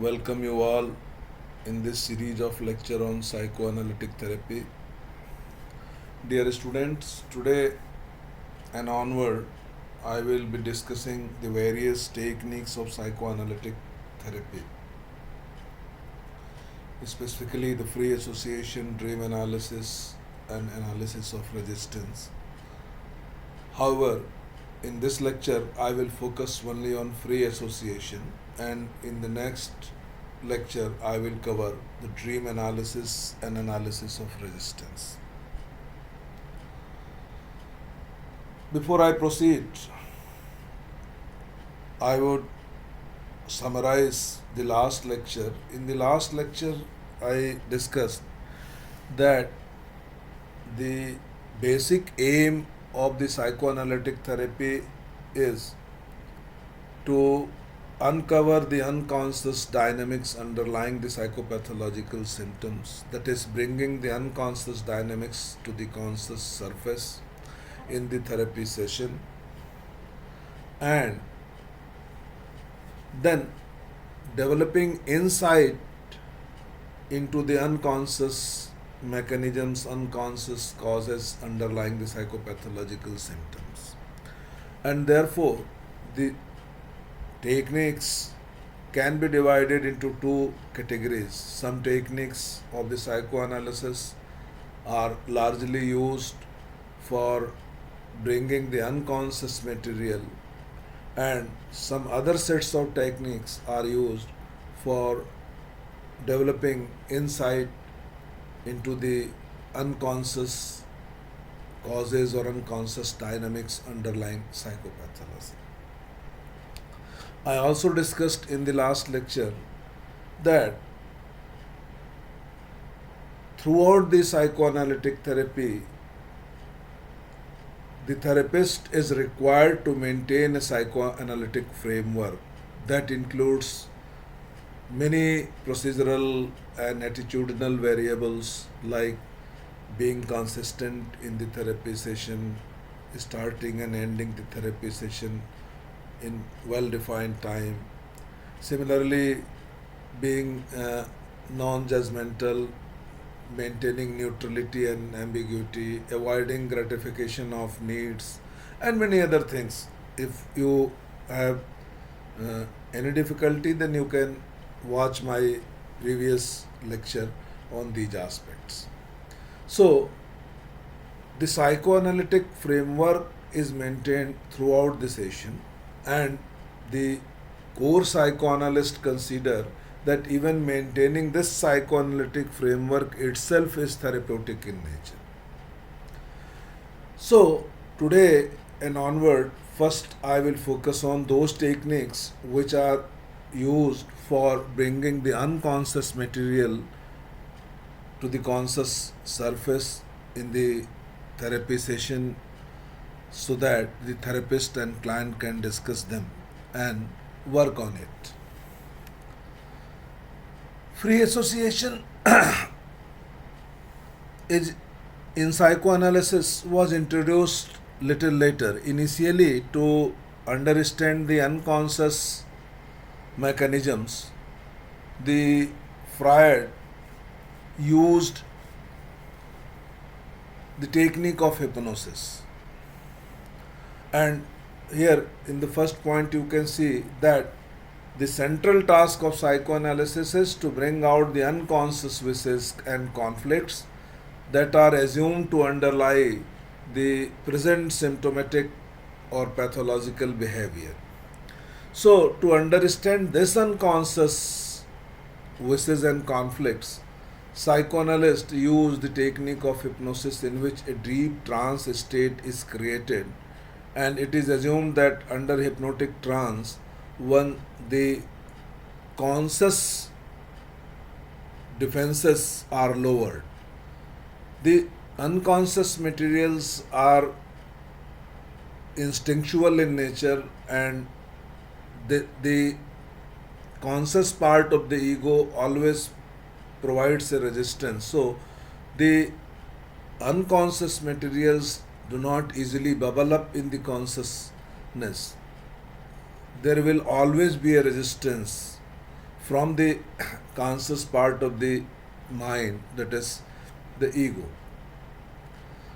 welcome you all in this series of lecture on psychoanalytic therapy. Dear students, today and onward, I will be discussing the various techniques of psychoanalytic therapy, specifically the free association, dream analysis, and analysis of resistance. However, in this lecture, I will focus only on free association, and in the next lecture, I will cover the dream analysis and analysis of resistance. Before I proceed, I would summarize the last lecture. In the last lecture, I discussed that the basic aim of the psychoanalytic therapy is to uncover the unconscious dynamics underlying the psychopathological symptoms, that is, bringing the unconscious dynamics to the conscious surface in the therapy session, and then developing insight into the unconscious mechanisms, unconscious causes underlying the psychopathological symptoms. And therefore, the techniques can be divided into two categories. Some techniques of the psychoanalysis are largely used for bringing the unconscious material, and some other sets of techniques are used for developing insight into the unconscious causes or unconscious dynamics underlying psychopathology. I also discussed in the last lecture that throughout the psychoanalytic therapy, the therapist is required to maintain a psychoanalytic framework that includes many procedural and attitudinal variables like being consistent in the therapy session, starting and ending the therapy session in well-defined time. Similarly, being non-judgmental, maintaining neutrality and ambiguity, avoiding gratification of needs, and many other things. If you have any difficulty, then you can watch my previous lecture on these aspects. So, the psychoanalytic framework is maintained throughout the session, and the core psychoanalyst consider that even maintaining this psychoanalytic framework itself is therapeutic in nature. So, today and onward, first I will focus on those techniques which are used for bringing the unconscious material to the conscious surface in the therapy session so that the therapist and client can discuss them and work on it. Free association is in psychoanalysis was introduced little later, initially to understand the unconscious mechanisms. The Freud used the technique of hypnosis, and here in the first point you can see that the central task of psychoanalysis is to bring out the unconscious wishes and conflicts that are assumed to underlie the present symptomatic or pathological behavior. So, to understand this unconscious wishes and conflicts, psychoanalysts use the technique of hypnosis in which a deep trance state is created, and it is assumed that under hypnotic trance, the conscious defenses are lowered. The unconscious materials are instinctual in nature, and the conscious part of the ego always provides a resistance. So, the unconscious materials do not easily bubble up in the consciousness. There will always be a resistance from the conscious part of the mind, that is the ego.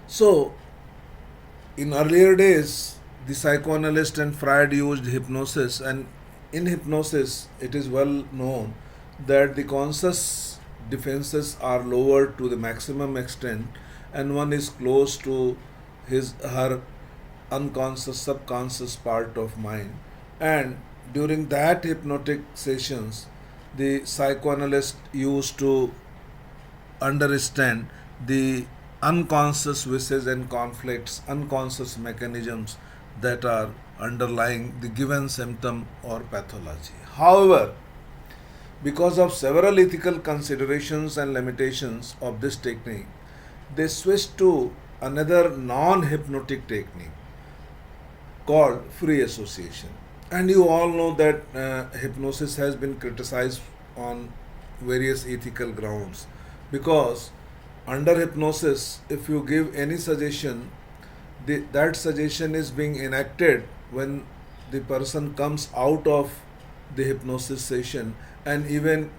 So, in earlier days, the psychoanalyst and Freud used hypnosis, and in hypnosis, it is well known that the conscious defenses are lowered to the maximum extent, and one is close to his her unconscious subconscious part of mind. And during that hypnotic sessions, the psychoanalyst used to understand the unconscious wishes and conflicts, unconscious mechanisms that are underlying the given symptom or pathology. However, because of several ethical considerations and limitations of this technique, they switched to another non hypnotic technique called free association. And you all know that hypnosis has been criticized on various ethical grounds, because under hypnosis, if you give any suggestion, that suggestion is being enacted when the person comes out of the hypnosis session, and even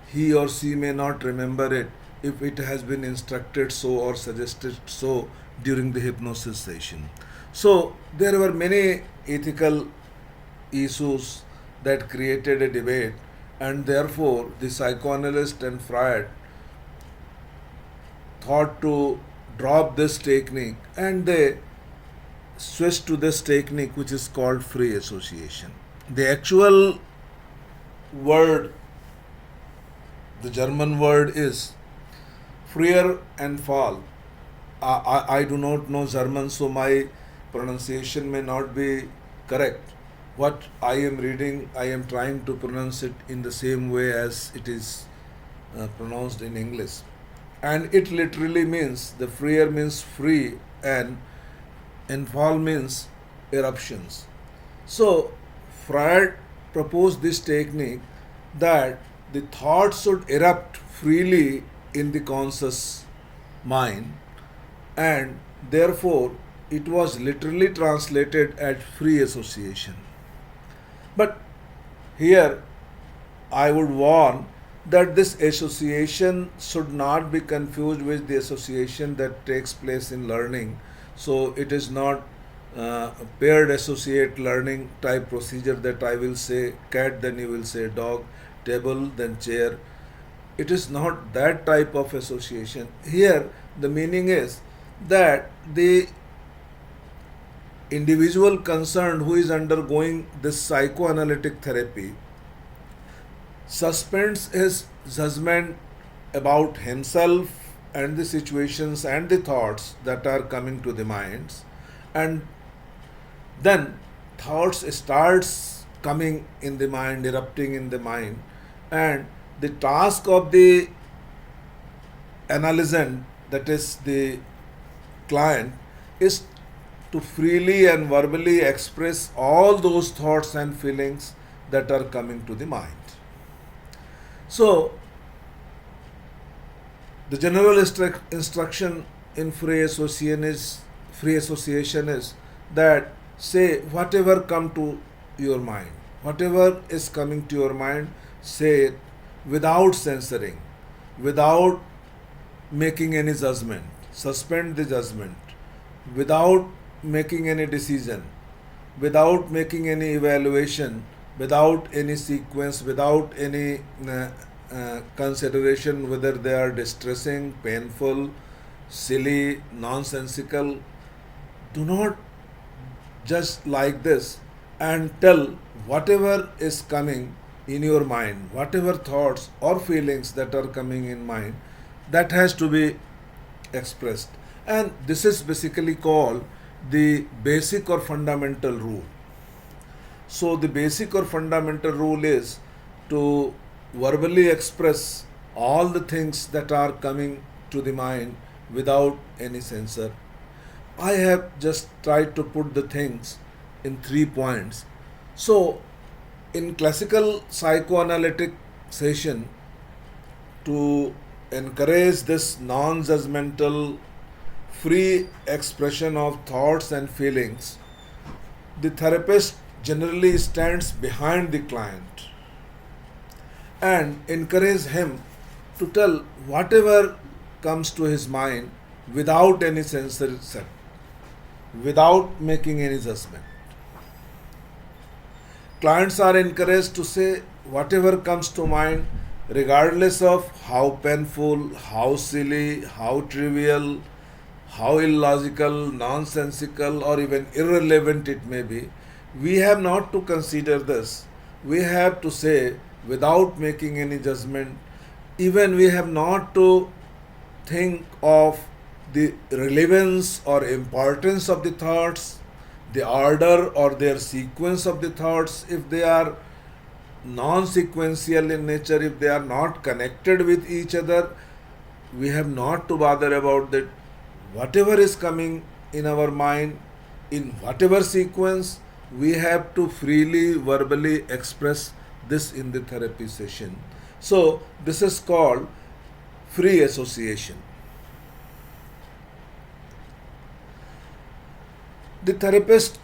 he or she may not remember it if it has been instructed so or suggested so during the hypnosis session. So there were many ethical issues that created a debate, and therefore the psychoanalyst and Freud thought to drop this technique, and they switched to this technique which is called free association. The actual word, the German word is freer and fall. I do not know German, so my pronunciation may not be correct. What I am reading, I am trying to pronounce it in the same way as it is pronounced in English. And it literally means, the freer means free, and fall means eruptions. So Freud proposed this technique that the thoughts should erupt freely in the conscious mind, and therefore it was literally translated as free association. But here I would warn that this association should not be confused with the association that takes place in learning. So it is not paired associate learning type procedure, that I will say cat, then you will say dog, table, then chair. It is not that type of association. Here the meaning is that the individual concerned who is undergoing this psychoanalytic therapy suspends his judgment about himself and the situations and the thoughts that are coming to the minds, and then thoughts starts coming in the mind, erupting in the mind, and the task of the analysant, that is the client, is to freely and verbally express all those thoughts and feelings that are coming to the mind. So the general instruction in free association is that say whatever come to your mind, whatever is coming to your mind, say it without censoring, without making any judgment, suspend the judgment, without making any decision, without making any evaluation, without any sequence, without any consideration whether they are distressing, painful, silly, nonsensical. Do not just like this, and tell whatever is coming in your mind, whatever thoughts or feelings that are coming in mind, that has to be expressed. And this is basically called the basic or fundamental rule. So the basic or fundamental rule is to verbally express all the things that are coming to the mind without any censor. I have just tried to put the things in 3 points. So in classical psychoanalytic session, to encourage this non-judgmental free expression of thoughts and feelings, the therapist generally stands behind the client, and encourage him to tell whatever comes to his mind without any censorship, without making any judgment. Clients are encouraged to say whatever comes to mind, regardless of how painful, how silly, how trivial, how illogical, nonsensical, or even irrelevant it may be. We have not to consider this. We have to say without making any judgment. Even we have not to think of the relevance or importance of the thoughts, the order or their sequence of the thoughts, if they are non sequential in nature, if they are not connected with each other, we have not to bother about that. Whatever is coming in our mind, in whatever sequence, we have to freely verbally express this in the therapy session. So, this is called free association. The therapist,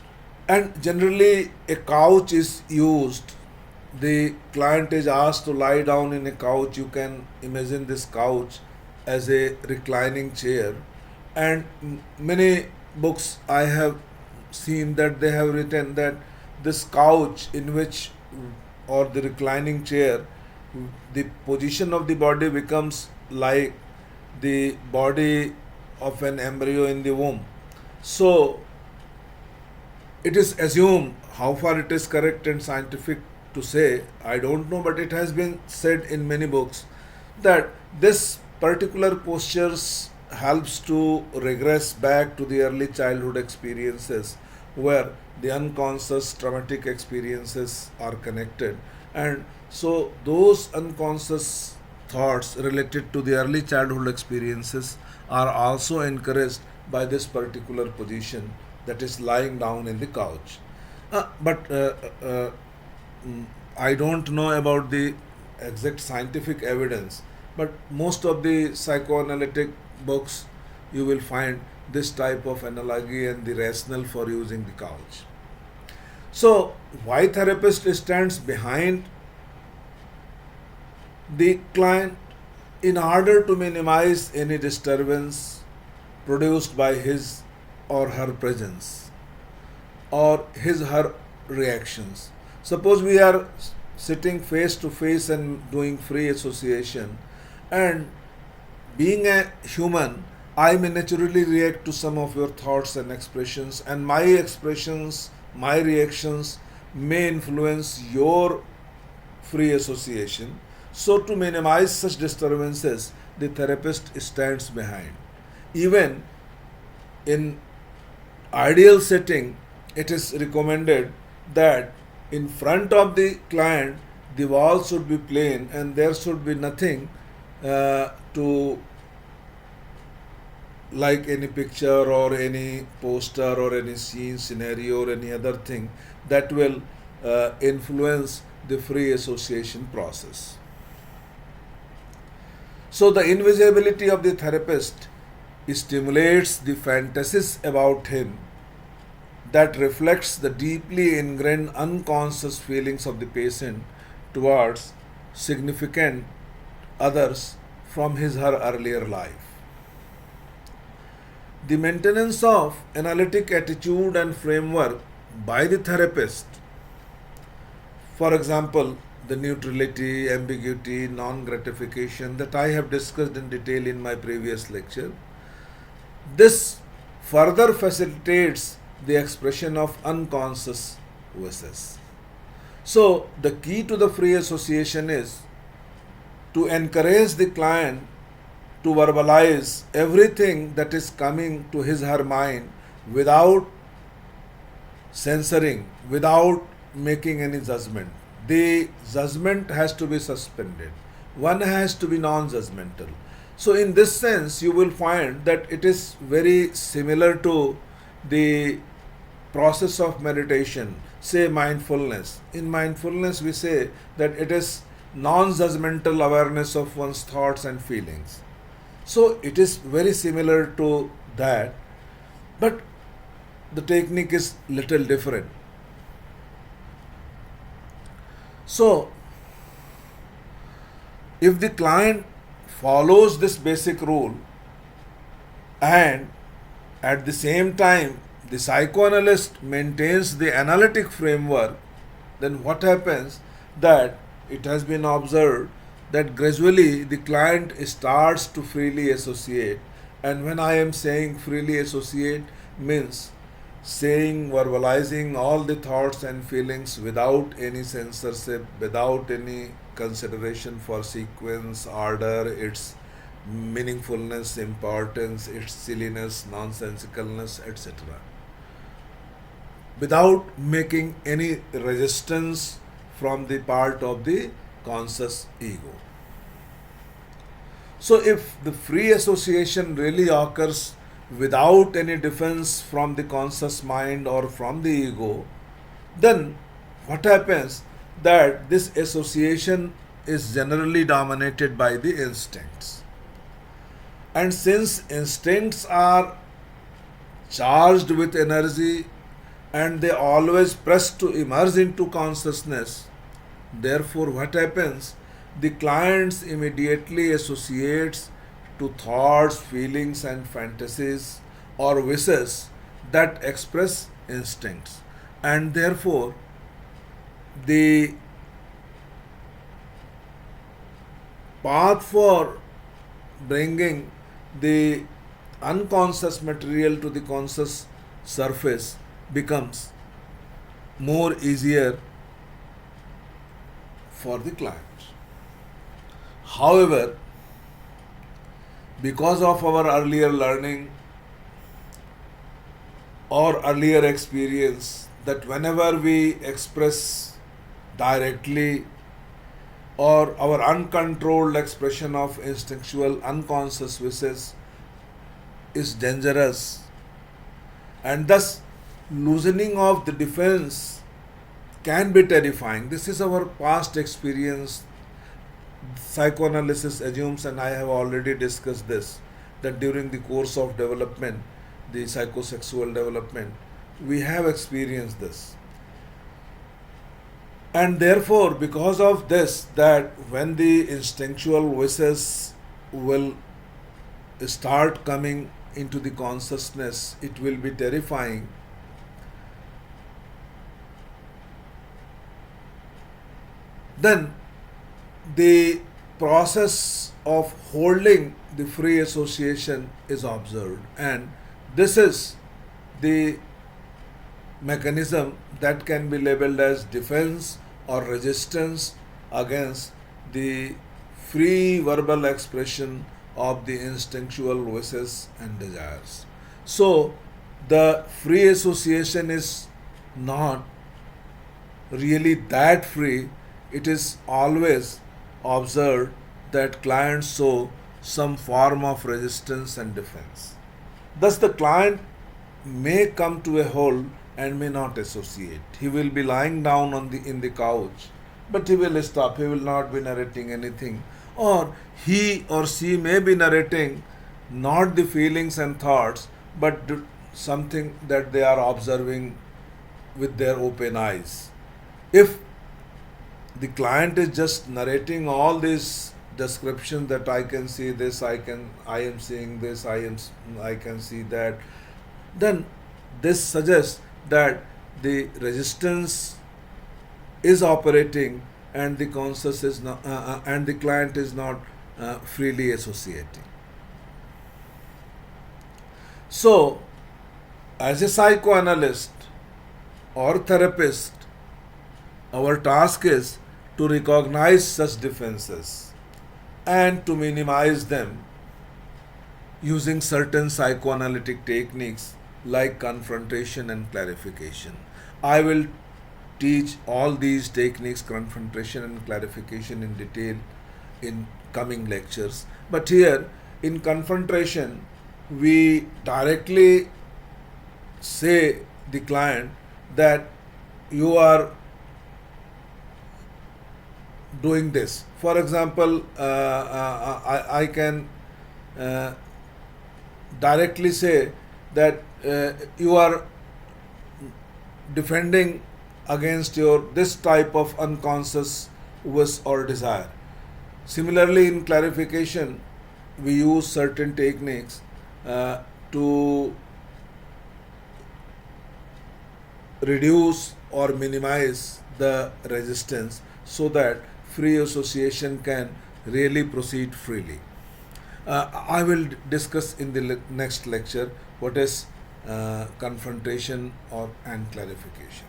and generally a couch is used. The client is asked to lie down in a couch. You can imagine this couch as a reclining chair, and many books I have seen that they have written that this couch in which, or the reclining chair, the position of the body becomes like the body of an embryo in the womb. So it is assumed, how far it is correct and scientific to say, I don't know, but it has been said in many books that this particular postures helps to regress back to the early childhood experiences where the unconscious traumatic experiences are connected, and so those unconscious thoughts related to the early childhood experiences are also encouraged by this particular position, that is lying down in the couch. But I don't know about the exact scientific evidence, but most of the psychoanalytic books you will find this type of analogy and the rationale for using the couch. So, why therapist stands behind the client? In order to minimize any disturbance produced by his or her presence or his her reactions. Suppose we are sitting face to face and doing free association, and being a human, I may naturally react to some of your thoughts and expressions, and my expressions, my reactions may influence your free association. So, to minimize such disturbances, the therapist stands behind. Even in ideal setting, it is recommended that in front of the client the wall should be plain and there should be nothing to, like any picture or any poster or any scene scenario or any other thing that will influence the free association process. So the invisibility of the therapist stimulates the fantasies about him that reflects the deeply ingrained unconscious feelings of the patient towards significant others from his her earlier life. The maintenance of analytic attitude and framework by the therapist, for example, the neutrality, ambiguity, non gratification that I have discussed in detail in my previous lecture, this further facilitates the expression of unconscious wishes. So, the key to the free association is to encourage the client to verbalize everything that is coming to his her mind without censoring, without making any judgment. The judgment has to be suspended. One has to be non judgmental. So, in this sense, you will find that it is very similar to the process of meditation, say mindfulness. In mindfulness, we say that it is non judgmental awareness of one's thoughts and feelings. So, it is very similar to that, but the technique is little different. So, If the client follows this basic rule and at the same time the psychoanalyst maintains the analytic framework, then what happens that it has been observed that gradually the client starts to freely associate. And when I am saying freely associate means saying, verbalizing all the thoughts and feelings without any censorship, without any consideration for sequence, order, its meaningfulness, importance, its silliness, nonsensicalness, etc. Without making any resistance from the part of the conscious ego. So, if the free association really occurs without any defense from the conscious mind or from the ego, then what happens that this association is generally dominated by the instincts. And since instincts are charged with energy and they always press to emerge into consciousness, therefore what happens? The clients immediately associates to thoughts, feelings and fantasies or wishes that express instincts, and therefore the path for bringing the unconscious material to the conscious surface becomes more easier for the client. However, because of our earlier learning or earlier experience that whenever we express directly or our uncontrolled expression of instinctual unconscious wishes is dangerous, and thus loosening of the defense can be terrifying. This is our past experience. Psychoanalysis assumes, and I have already discussed this, that during the course of development, the psychosexual development, we have experienced this. And therefore, because of this, that when the instinctual wishes will start coming into the consciousness, it will be terrifying. Then the process of holding the free association is observed, and this is the mechanism that can be labeled as defense or resistance against the free verbal expression of the instinctual wishes and desires. So, the free association is not really that free. It is always observed that clients show some form of resistance and defense. Thus, the client may come to a halt and may not associate. He will be lying down in the couch, but he will stop. He will not be narrating anything. Or he or she may be narrating not the feelings and thoughts, but something that they are observing with their open eyes. If the client is just narrating all these descriptions that I can see this, I am seeing this, I can see that, then this suggests that the resistance is operating and the conscious is not, and the client is not freely associating. So, as a psychoanalyst or therapist, our task is to recognize such defenses and to minimize them using certain psychoanalytic techniques like confrontation and clarification. I will teach all these techniques, confrontation and clarification, in detail in coming lectures. But here, in confrontation, we directly say the client that you are doing this. For example, I can directly say that you are defending against your this type of unconscious wish or desire. Similarly, in clarification, we use certain techniques to reduce or minimize the resistance so that free association can really proceed freely. I will discuss in the next lecture what is confrontation or and clarification.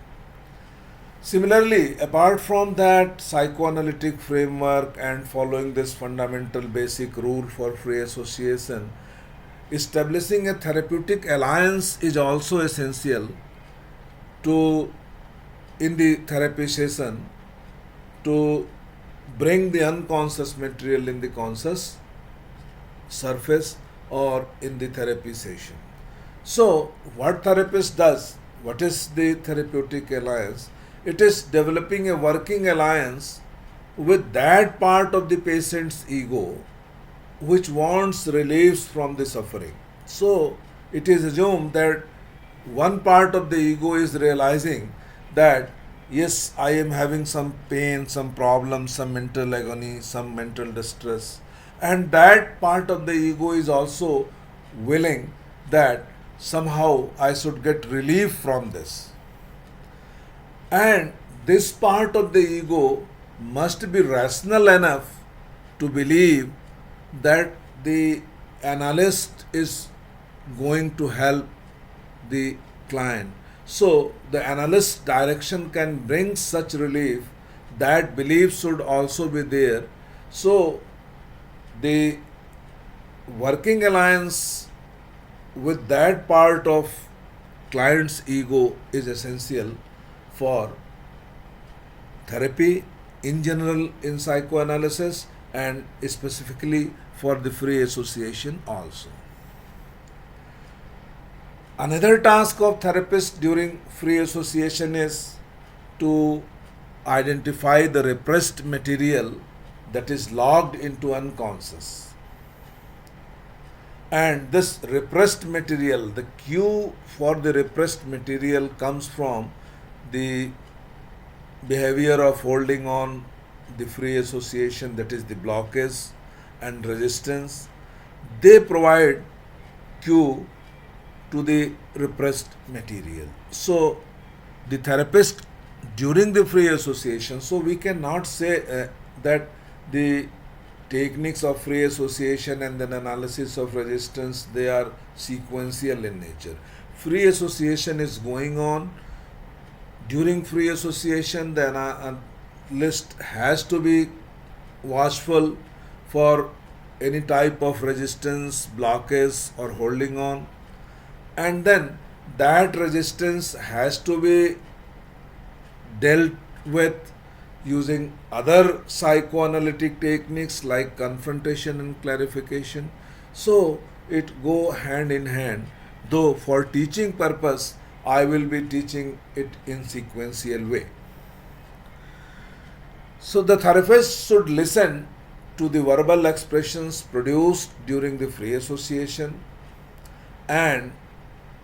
Similarly, apart from that psychoanalytic framework and following this fundamental basic rule for free association, establishing a therapeutic alliance is also essential to in the therapy session to bring the unconscious material in the conscious surface or in the therapy session. So, what therapist does, what is the therapeutic alliance? It is developing a working alliance with that part of the patient's ego which wants relief from the suffering. So, it is assumed that one part of the ego is realizing that yes, I am having some pain, some problem, some mental agony, some mental distress, and that part of the ego is also willing that somehow I should get relief from this. And this part of the ego must be rational enough to believe that the analyst is going to help the client. So, the analyst's direction can bring such relief. That belief should also be there. So, the working alliance with that part of client's ego is essential for therapy in general in psychoanalysis and specifically for the free association also. Another task of therapist during free association is to identify the repressed material that is logged into unconscious. And this repressed material, the cue for the repressed material comes from the behavior of holding on the free association, that is the blockage and resistance. They provide cue to the repressed material. So, the therapist during the free association, so we cannot say that the techniques of free association and then analysis of resistance, they are sequential in nature. Free association is going on. During free association, the analyst has to be watchful for any type of resistance, blockage or holding on, and then that resistance has to be dealt with using other psychoanalytic techniques like confrontation and clarification. So it go hand in hand, though for teaching purpose I will be teaching it in sequential way. So the therapist should listen to the verbal expressions produced during the free association, and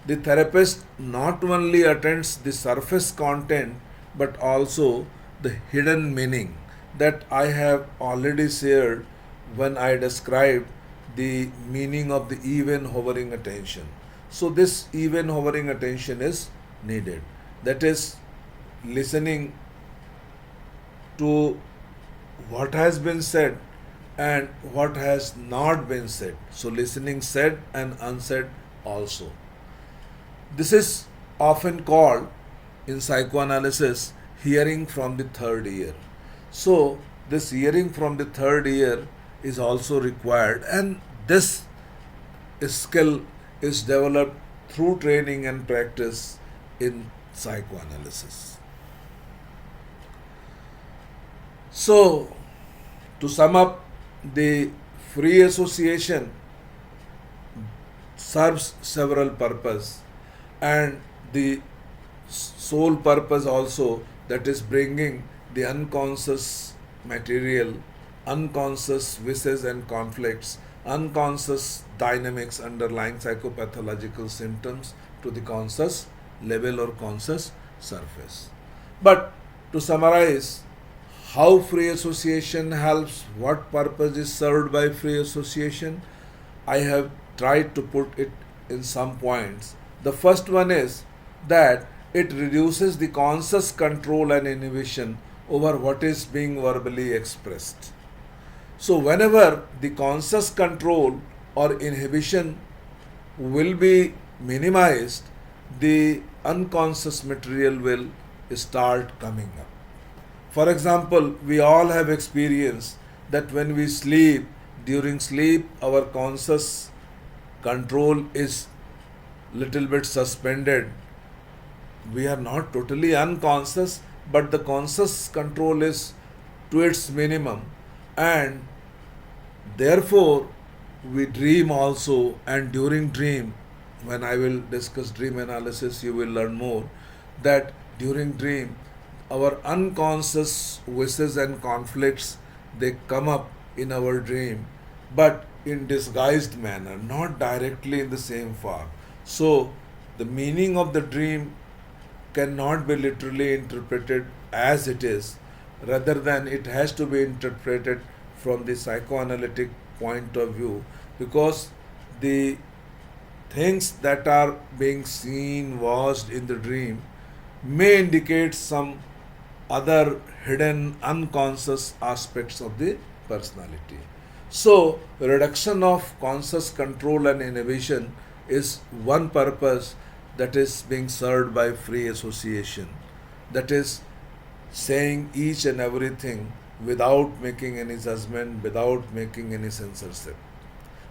the therapist not only attends the surface content but also the hidden meaning that I have already shared when I described the meaning of the even hovering attention. So, this even hovering attention is needed. That is, listening to what has been said and what has not been said. So, listening said and unsaid also. This is often called in psychoanalysis hearing from the third ear. So, this hearing from the third ear is also required, and this skill is developed through training and practice in psychoanalysis. So, to sum up, the free association serves several purposes, and the sole purpose also, that is bringing the unconscious material, unconscious wishes and conflicts, unconscious dynamics underlying psychopathological symptoms to the conscious level or conscious surface. But to summarize, how free association helps, what purpose is served by free association, I have tried to put it in some points. The first one is that it reduces the conscious control and inhibition over what is being verbally expressed. So, whenever the conscious control or inhibition will be minimized, the unconscious material will start coming up. For example, we all have experienced that when we sleep, during sleep, our conscious control is little bit suspended. We are not totally unconscious, but the conscious control is to its minimum, and therefore we dream also. And during dream, when I will discuss dream analysis, you will learn more that during dream our unconscious wishes and conflicts, they come up in our dream, but in disguised manner, not directly in the same form. So the meaning of the dream cannot be literally interpreted as it is, rather than it has to be interpreted from the psychoanalytic point of view, because the things that are being seen, watched in the dream may indicate some other hidden unconscious aspects of the personality. So, reduction of conscious control and inhibition is one purpose that is being served by free association. That is saying each and everything without making any judgment, without making any censorship.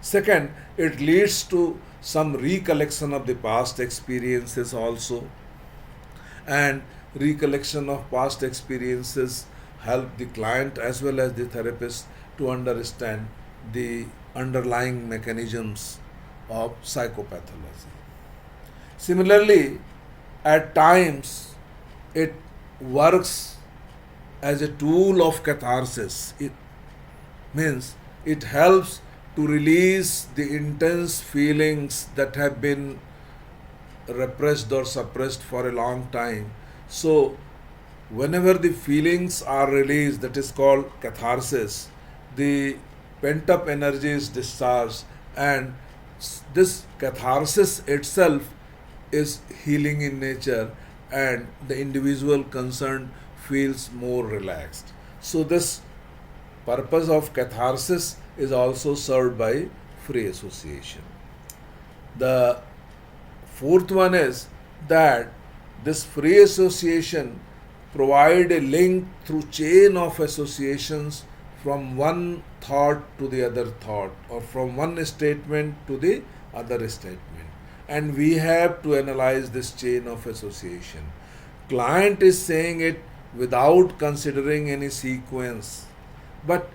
Second, it leads to some recollection of the past experiences also, and recollection of past experiences help the client as well as the therapist to understand the underlying mechanisms of psychopathology. Similarly, at times it works as a tool of catharsis. It means it helps to release the intense feelings that have been repressed or suppressed for a long time. So, whenever the feelings are released, that is called catharsis, the pent up energy is discharged, and this catharsis itself is healing in nature, and the individual concerned feels more relaxed. So, this purpose of catharsis is also served by free association. The fourth one is that this free association provide a link through chain of associations from one thought to the other thought, or from one statement to the other statement, and we have to analyze this chain of association. Client is saying it without considering any sequence, but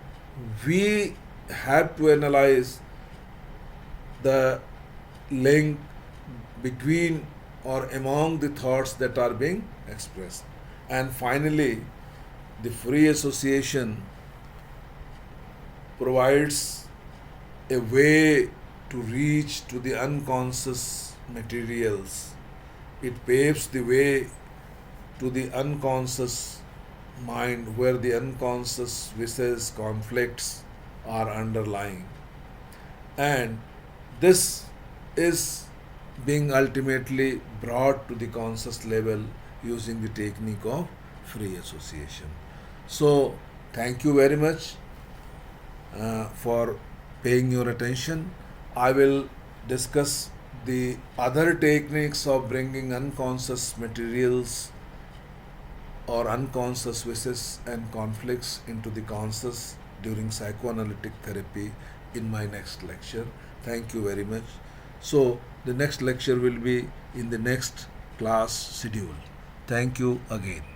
we have to analyze the link between or among the thoughts that are being expressed. And finally, the free association provides a way to reach to the unconscious materials. It paves the way to the unconscious mind, where the unconscious wishes, conflicts are underlying. And this is being ultimately brought to the conscious level using the technique of free association. So, thank you very much for paying your attention. I will discuss the other techniques of bringing unconscious materials or unconscious wishes and conflicts into the conscious during psychoanalytic therapy in my next lecture. Thank you very much. So, the next lecture will be in the next class schedule. Thank you again.